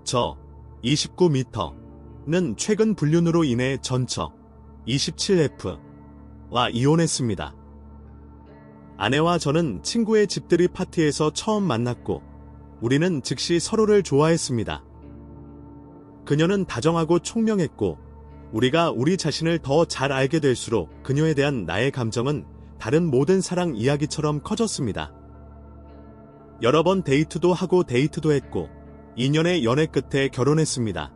저 29m는 최근 불륜으로 인해 전처 27F와 이혼했습니다. 아내와 저는 친구의 집들이 파티에서 처음 만났고 우리는 즉시 서로를 좋아했습니다. 그녀는 다정하고 총명했고 우리가 우리 자신을 더 잘 알게 될수록 그녀에 대한 나의 감정은 다른 모든 사랑 이야기처럼 커졌습니다. 여러 번 데이트도 하고 데이트도 했고 2년의 연애 끝에 결혼했습니다.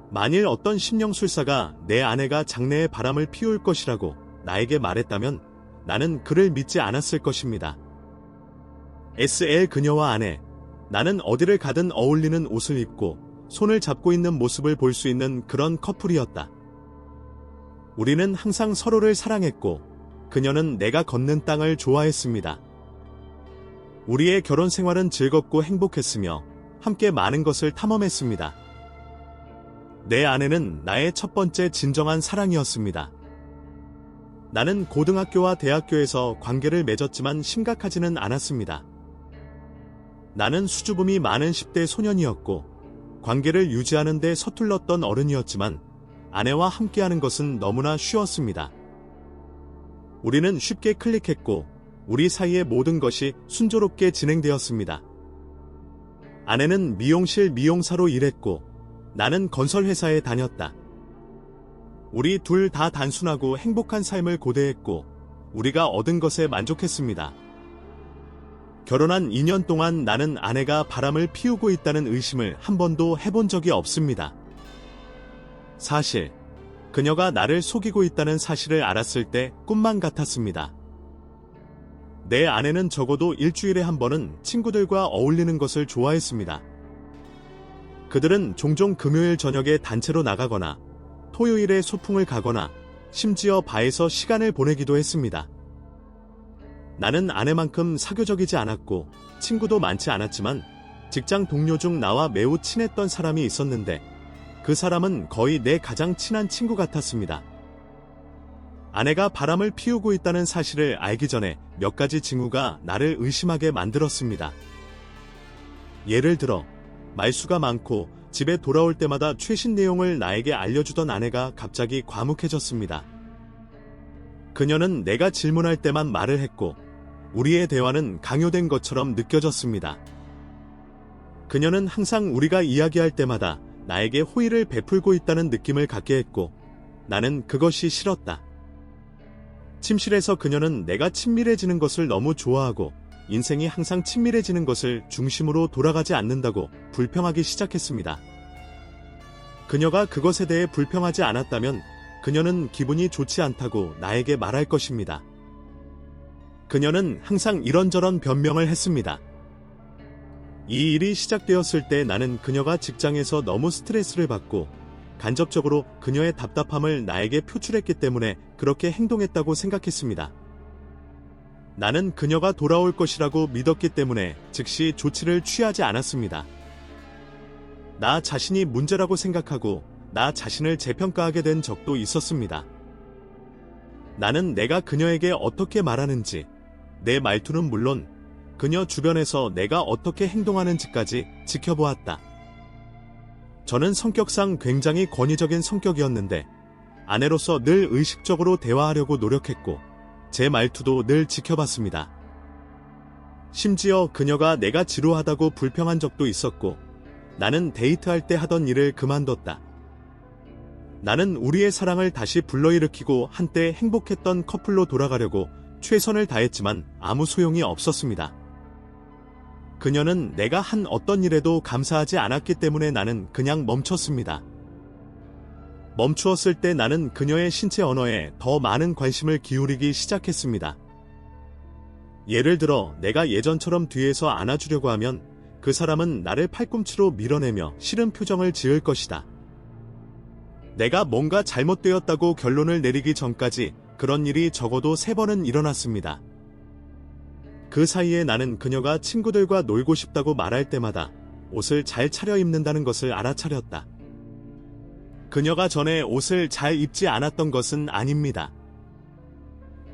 만일 어떤 심령술사가 내 아내가 장래에 바람을 피울 것이라고 나에게 말했다면 나는 그를 믿지 않았을 것입니다. SL 그녀와 아내, 나는 어디를 가든 어울리는 옷을 입고 손을 잡고 있는 모습을 볼 수 있는 그런 커플이었다. 우리는 항상 서로를 사랑했고 그녀는 내가 걷는 땅을 좋아했습니다. 우리의 결혼 생활은 즐겁고 행복했으며 함께 많은 것을 탐험했습니다. 내 아내는 나의 첫 번째 진정한 사랑이었습니다. 나는 고등학교와 대학교에서 관계를 맺었지만 심각하지는 않았습니다. 나는 수줍음이 많은 10대 소년이었고 관계를 유지하는 데 서툴렀던 어른이었지만 아내와 함께하는 것은 너무나 쉬웠습니다. 우리는 쉽게 클릭했고 우리 사이의 모든 것이 순조롭게 진행되었습니다. 아내는 미용실 미용사로 일했고 나는 건설회사에 다녔다. 우리 둘 다 단순하고 행복한 삶을 고대했고 우리가 얻은 것에 만족했습니다. 결혼한 2년 동안 나는 아내가 바람을 피우고 있다는 의심을 한 번도 해본 적이 없습니다. 사실 그녀가 나를 속이고 있다는 사실을 알았을 때 꿈만 같았습니다. 내 아내는 적어도 일주일에 한 번은 친구들과 어울리는 것을 좋아했습니다. 그들은 종종 금요일 저녁에 단체로 나가거나 토요일에 소풍을 가거나 심지어 바에서 시간을 보내기도 했습니다. 나는 아내만큼 사교적이지 않았고 친구도 많지 않았지만 직장 동료 중 나와 매우 친했던 사람이 있었는데 그 사람은 거의 내 가장 친한 친구 같았습니다. 아내가 바람을 피우고 있다는 사실을 알기 전에 몇 가지 징후가 나를 의심하게 만들었습니다. 예를 들어 말수가 많고 집에 돌아올 때마다 최신 내용을 나에게 알려주던 아내가 갑자기 과묵해졌습니다. 그녀는 내가 질문할 때만 말을 했고 우리의 대화는 강요된 것처럼 느껴졌습니다. 그녀는 항상 우리가 이야기할 때마다 나에게 호의를 베풀고 있다는 느낌을 갖게 했고 나는 그것이 싫었다. 침실에서 그녀는 내가 친밀해지는 것을 너무 좋아하고 인생이 항상 친밀해지는 것을 중심으로 돌아가지 않는다고 불평하기 시작했습니다. 그녀가 그것에 대해 불평하지 않았다면 그녀는 기분이 좋지 않다고 나에게 말할 것입니다. 그녀는 항상 이런저런 변명을 했습니다. 이 일이 시작되었을 때 나는 그녀가 직장에서 너무 스트레스를 받고 간접적으로 그녀의 답답함을 나에게 표출했기 때문에 그렇게 행동했다고 생각했습니다. 나는 그녀가 돌아올 것이라고 믿었기 때문에 즉시 조치를 취하지 않았습니다. 나 자신이 문제라고 생각하고 나 자신을 재평가하게 된 적도 있었습니다. 나는 내가 그녀에게 어떻게 말하는지, 내 말투는 물론 그녀 주변에서 내가 어떻게 행동하는지까지 지켜보았다. 저는 성격상 굉장히 권위적인 성격이었는데 아내로서 늘 의식적으로 대화하려고 노력했고 제 말투도 늘 지켜봤습니다. 심지어 그녀가 내가 지루하다고 불평한 적도 있었고 나는 데이트할 때 하던 일을 그만뒀다. 나는 우리의 사랑을 다시 불러일으키고 한때 행복했던 커플로 돌아가려고 최선을 다했지만 아무 소용이 없었습니다. 그녀는 내가 한 어떤 일에도 감사하지 않았기 때문에 나는 그냥 멈췄습니다. 멈추었을 때 나는 그녀의 신체 언어에 더 많은 관심을 기울이기 시작했습니다. 예를 들어 내가 예전처럼 뒤에서 안아주려고 하면 그 사람은 나를 팔꿈치로 밀어내며 싫은 표정을 지을 것이다. 내가 뭔가 잘못되었다고 결론을 내리기 전까지 그런 일이 적어도 3번은 일어났습니다. 그 사이에 나는 그녀가 친구들과 놀고 싶다고 말할 때마다 옷을 잘 차려입는다는 것을 알아차렸다. 그녀가 전에 옷을 잘 입지 않았던 것은 아닙니다.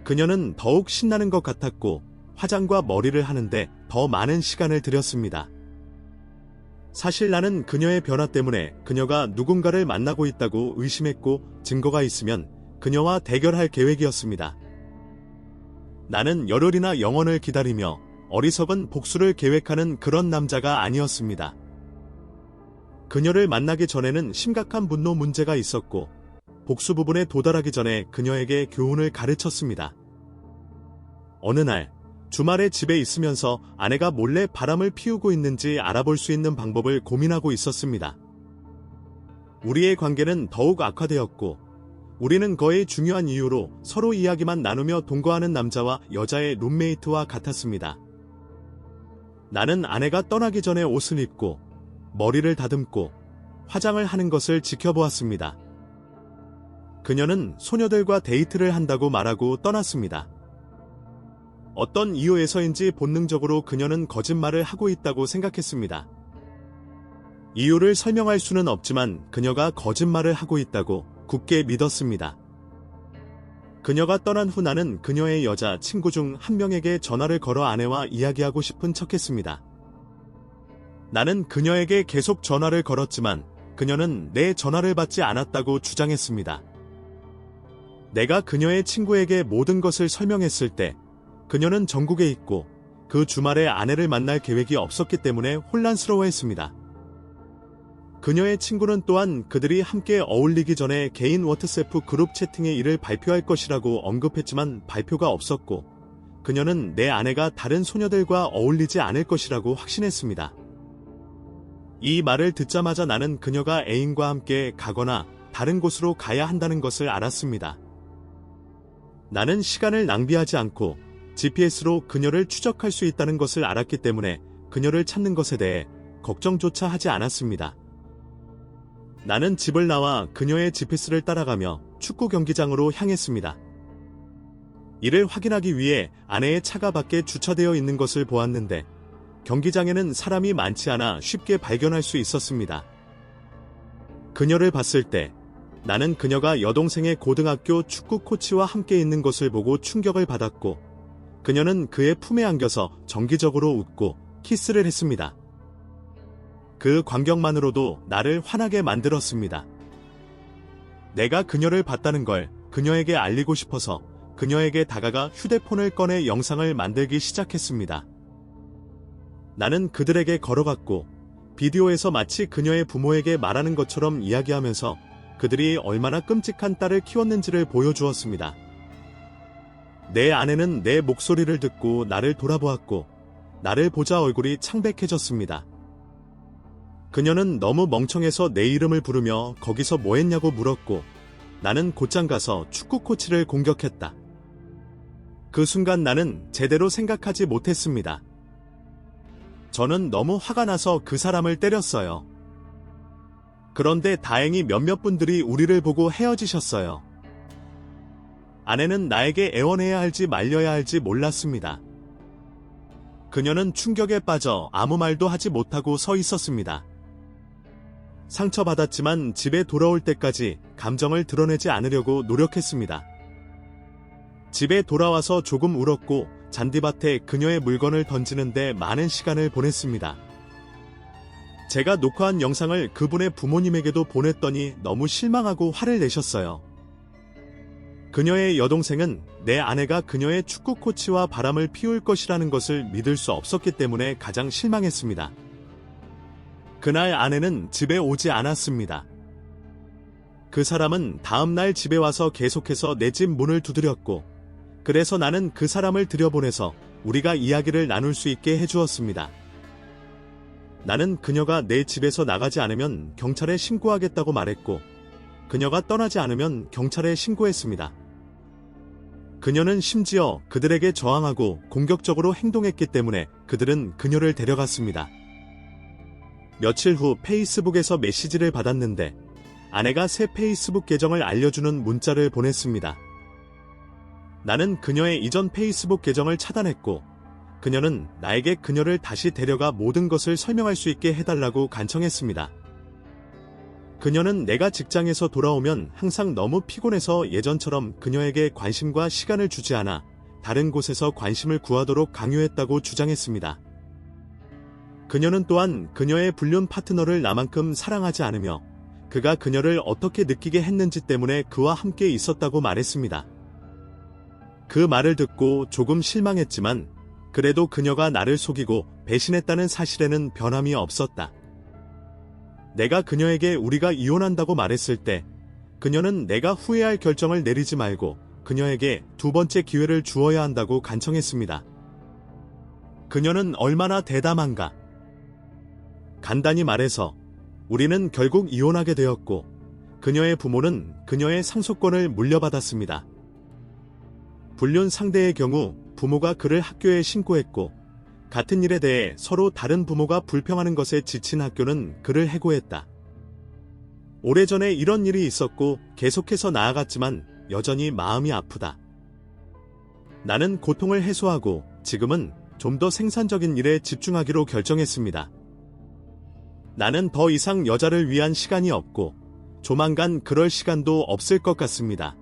그녀는 더욱 신나는 것 같았고 화장과 머리를 하는데 더 많은 시간을 들였습니다. 사실 나는 그녀의 변화 때문에 그녀가 누군가를 만나고 있다고 의심했고 증거가 있으면 그녀와 대결할 계획이었습니다. 나는 열흘이나 영원을 기다리며 어리석은 복수를 계획하는 그런 남자가 아니었습니다. 그녀를 만나기 전에는 심각한 분노 문제가 있었고 복수 부분에 도달하기 전에 그녀에게 교훈을 가르쳤습니다. 어느 날 주말에 집에 있으면서 아내가 몰래 바람을 피우고 있는지 알아볼 수 있는 방법을 고민하고 있었습니다. 우리의 관계는 더욱 악화되었고 우리는 거의 중요한 이유로 서로 이야기만 나누며 동거하는 남자와 여자의 룸메이트와 같았습니다. 나는 아내가 떠나기 전에 옷을 입고 머리를 다듬고 화장을 하는 것을 지켜보았습니다. 그녀는 소녀들과 데이트를 한다고 말하고 떠났습니다. 어떤 이유에서인지 본능적으로 그녀는 거짓말을 하고 있다고 생각했습니다. 이유를 설명할 수는 없지만 그녀가 거짓말을 하고 있다고 굳게 믿었습니다. 그녀가 떠난 후 나는 그녀의 여자 친구 중 한 명에게 전화를 걸어 아내와 이야기하고 싶은 척했습니다. 나는 그녀에게 계속 전화를 걸었지만 그녀는 내 전화를 받지 않았다고 주장했습니다. 내가 그녀의 친구에게 모든 것을 설명했을 때 그녀는 전국에 있고 그 주말에 아내를 만날 계획이 없었기 때문에 혼란스러워했습니다. 그녀의 친구는 또한 그들이 함께 어울리기 전에 개인 워트세프 그룹 채팅에 이를 발표할 것이라고 언급했지만 발표가 없었고 그녀는 내 아내가 다른 소녀들과 어울리지 않을 것이라고 확신했습니다. 이 말을 듣자마자 나는 그녀가 애인과 함께 가거나 다른 곳으로 가야 한다는 것을 알았습니다. 나는 시간을 낭비하지 않고 GPS로 그녀를 추적할 수 있다는 것을 알았기 때문에 그녀를 찾는 것에 대해 걱정조차 하지 않았습니다. 나는 집을 나와 그녀의 GPS를 따라가며 축구 경기장으로 향했습니다. 이를 확인하기 위해 아내의 차가 밖에 주차되어 있는 것을 보았는데 경기장에는 사람이 많지 않아 쉽게 발견할 수 있었습니다. 그녀를 봤을 때 나는 그녀가 여동생의 고등학교 축구 코치와 함께 있는 것을 보고 충격을 받았고 그녀는 그의 품에 안겨서 정기적으로 웃고 키스를 했습니다. 그 광경만으로도 나를 화나게 만들었습니다. 내가 그녀를 봤다는 걸 그녀에게 알리고 싶어서 그녀에게 다가가 휴대폰을 꺼내 영상을 만들기 시작했습니다. 나는 그들에게 걸어갔고 비디오에서 마치 그녀의 부모에게 말하는 것처럼 이야기하면서 그들이 얼마나 끔찍한 딸을 키웠는지를 보여주었습니다. 내 아내는 내 목소리를 듣고 나를 돌아보았고 나를 보자 얼굴이 창백해졌습니다. 그녀는 너무 멍청해서 내 이름을 부르며 거기서 뭐 했냐고 물었고 나는 곧장 가서 축구 코치를 공격했다. 그 순간 나는 제대로 생각하지 못했습니다. 저는 너무 화가 나서 그 사람을 때렸어요. 그런데 다행히 몇몇 분들이 우리를 보고 헤어지셨어요. 아내는 나에게 애원해야 할지 말려야 할지 몰랐습니다. 그녀는 충격에 빠져 아무 말도 하지 못하고 서 있었습니다. 상처받았지만 집에 돌아올 때까지 감정을 드러내지 않으려고 노력했습니다. 집에 돌아와서 조금 울었고 잔디밭에 그녀의 물건을 던지는데 많은 시간을 보냈습니다. 제가 녹화한 영상을 그분의 부모님에게도 보냈더니 너무 실망하고 화를 내셨어요. 그녀의 여동생은 내 아내가 그녀의 축구 코치와 바람을 피울 것이라는 것을 믿을 수 없었기 때문에 가장 실망했습니다. 그날 아내는 집에 오지 않았습니다. 그 사람은 다음날 집에 와서 계속해서 내 집 문을 두드렸고 그래서 나는 그 사람을 들여보내서 우리가 이야기를 나눌 수 있게 해주었습니다. 나는 그녀가 내 집에서 나가지 않으면 경찰에 신고하겠다고 말했고 그녀가 떠나지 않으면 경찰에 신고했습니다. 그녀는 심지어 그들에게 저항하고 공격적으로 행동했기 때문에 그들은 그녀를 데려갔습니다. 며칠 후 페이스북에서 메시지를 받았는데 아내가 새 페이스북 계정을 알려주는 문자를 보냈습니다. 나는 그녀의 이전 페이스북 계정을 차단했고 그녀는 나에게 그녀를 다시 데려가 모든 것을 설명할 수 있게 해달라고 간청했습니다. 그녀는 내가 직장에서 돌아오면 항상 너무 피곤해서 예전처럼 그녀에게 관심과 시간을 주지 않아 다른 곳에서 관심을 구하도록 강요했다고 주장했습니다. 그녀는 또한 그녀의 불륜 파트너를 나만큼 사랑하지 않으며 그가 그녀를 어떻게 느끼게 했는지 때문에 그와 함께 있었다고 말했습니다. 그 말을 듣고 조금 실망했지만 그래도 그녀가 나를 속이고 배신했다는 사실에는 변함이 없었다. 내가 그녀에게 우리가 이혼한다고 말했을 때 그녀는 내가 후회할 결정을 내리지 말고 그녀에게 두 번째 기회를 주어야 한다고 간청했습니다. 그녀는 얼마나 대담한가. 간단히 말해서 우리는 결국 이혼하게 되었고 그녀의 부모는 그녀의 상속권을 물려받았습니다. 불륜 상대의 경우 부모가 그를 학교에 신고했고 같은 일에 대해 서로 다른 부모가 불평하는 것에 지친 학교는 그를 해고했다. 오래전에 이런 일이 있었고 계속해서 나아갔지만 여전히 마음이 아프다. 나는 고통을 해소하고 지금은 좀 더 생산적인 일에 집중하기로 결정했습니다. 나는 더 이상 여자를 위한 시간이 없고 조만간 그럴 시간도 없을 것 같습니다.